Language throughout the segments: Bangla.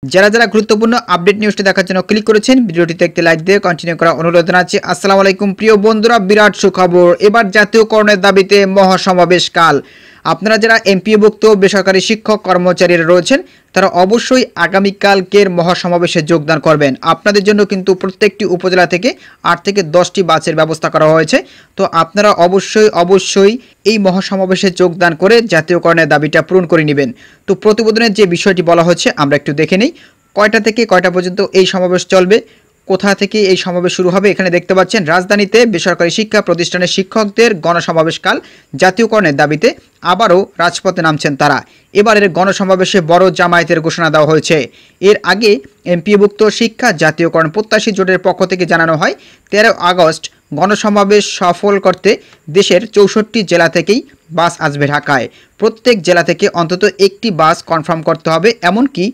যারা গুরুত্বপূর্ণ আপডেট নিউজটি দেখার জন্য ক্লিক করেছেন, ভিডিওটিতে একটি লাইক দিয়ে কন্টিনিউ করা অনুরোধ জানাচ্ছি। আসসালামু আলাইকুম প্রিয় বন্ধুরা, বিরাট সুখবর। এবার জাতীয়করণের দাবিতে মহাসমাবেশ কাল। আপনারা যারা এমপিওভুক্ত বেসরকারি শিক্ষক কর্মচারীরা রয়েছেন তারা অবশ্যই আগামীকালকের মহাসমাবেশে যোগদান করবেন। আপনাদের জন্য কিন্তু প্রত্যেকটি উপজেলা থেকে 8 থেকে 10টি বাসের ব্যবস্থা করা হয়েছে। তো আপনারা অবশ্যই এই মহাসমাবেশে যোগদান করে জাতীয়করণের দাবিটা পূরণ করে নেবেন। তো প্রতিবেদনের যে বিষয়টি বলা হচ্ছে আমরা একটু দেখে নিই। কয়টা থেকে কয়টা পর্যন্ত এই সমাবেশ চলবে, কোথা থেকে এই সমাবেশ শুরু হবে। এখানে দেখতে পাচ্ছেন রাজধানীতে বেসরকারি শিক্ষা প্রতিষ্ঠানের শিক্ষকদের গণসমাবেশকাল জাতীয়করণের দাবিতে আবারও রাজপথে নামছেন তারা। এবারের গণসমাবেশে বড় জামায়াতের ঘোষণা দেওয়া হয়েছে। এর আগে এমপিওভুক্ত শিক্ষা জাতীয়করণ প্রত্যাশী জোটের পক্ষ থেকে জানানো হয় 13 আগস্ট গণসমাবেশ সফল করতে দেশের 64 জেলা থেকেই বাস আসবে ঢাকায়। প্রত্যেক জেলা থেকে অন্তত একটি বাস কনফার্ম করতে হবে, এমনকি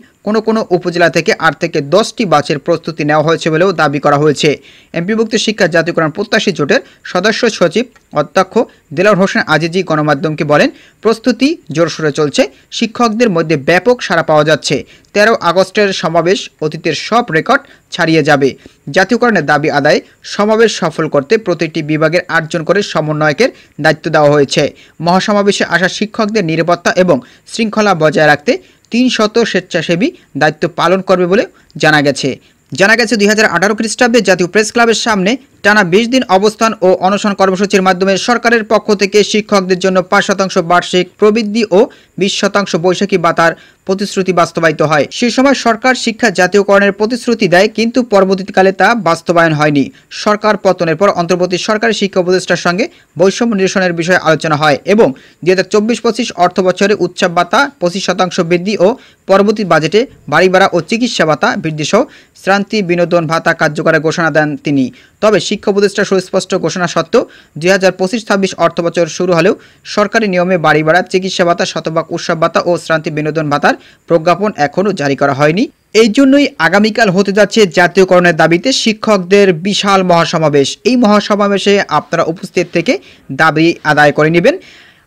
কোনো উপজেলা থেকে 8 থেকে 10টি বাসের প্রস্তুতি নেওয়া হয়েছে বলেও দাবি করা হয়েছে। এমপিভুক্ত শিক্ষা জাতীয়করণ প্রত্যাশী জোটের সদস্য সচিব অধ্যক্ষ দেলোয়ার হোসেন আজিজি গণমাধ্যমকে বলেন, প্রস্তুতি জোরসোরে চলছে, শিক্ষকদের মধ্যে ব্যাপক সাড়া পাওয়া যাচ্ছে। 13 আগস্টের সমাবেশ অতীতের সব রেকর্ড ছাড়িয়ে যাবে। জাতীয়করণের দাবি আদায়ে সমাবেশ সফল করতে প্রতিটি বিভাগের 8 জন করে সমন্বয়কের দায়িত্ব দেওয়া হয়েছে। মহাসমাবেশে আসা শিক্ষকদের নিরাপত্তা এবং শৃঙ্খলা বজায় রাখতে 300 স্বেচ্ছাসেবী দায়িত্ব পালন করবে বলে জানা গেছে। 2018 খ্রিস্টাব্দে জাতীয় প্রেস ক্লাবের সামনে টানা 20 দিন অবস্থান ও অনশন কর্মসূচির মাধ্যমে সরকারের পক্ষ থেকে শিক্ষকদের জন্য 5% বার্ষিক প্রবৃদ্ধি ও 20% বৈশাখী ভাতার প্রতিশ্রুতি বাস্তবায়িত হয়। সে সময় সরকার শিক্ষা জাতীয়করণের প্রতিশ্রুতি দেয়, কিন্তু পরবর্তীকালে তা বাস্তবায়ন হয়নি। সরকার পতনের পর অন্তর্বর্তী সরকারি শিক্ষা উপদেষ্টার সঙ্গে বৈষম্য নিরসনের বিষয়ে আলোচনা হয় এবং 2024-25 অর্থ বছরে উৎসব ভাতা 25% বৃদ্ধি ও পরবর্তী বাজেটে বাড়ি ভাড়া ও চিকিৎসা ভাতা বৃদ্ধি সহ শ্রান্তি বিনোদন ভাতা কার্যকরের ঘোষণা দেন তিনি। তবে শিক্ষা উপদেষ্টার সুস্পষ্ট ঘোষণা সত্ত্বেও 2025-26 অর্থ বছর শুরু হলেও সরকারি নিয়মে বাড়ি ভাড়া, চিকিৎসা ভাতা, শতভাগ উৎসব ভাতা ও শ্রান্তি বিনোদন ভাতার প্রজ্ঞাপন এখনও জারি করা হয়নি। এই জন্যই আগামীকাল হতে যাচ্ছে জাতীয়করণের দাবিতে শিক্ষকদের বিশাল মহাসমাবেশ। এই মহাসমাবেশে আপনারা উপস্থিত থেকে দাবি আদায় করে নেবেন।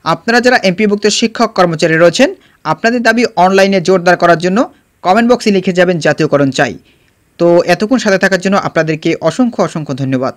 আপনারা যারা এমপিভুক্ত শিক্ষক কর্মচারী রয়েছেন, আপনাদের দাবি অনলাইনে জোরদার করার জন্য কমেন্ট বক্সে লিখে যাবেন জাতীয়করণ চাই। তো এতক্ষণ সাথে থাকার জন্য আপনাদেরকে অসংখ্য ধন্যবাদ।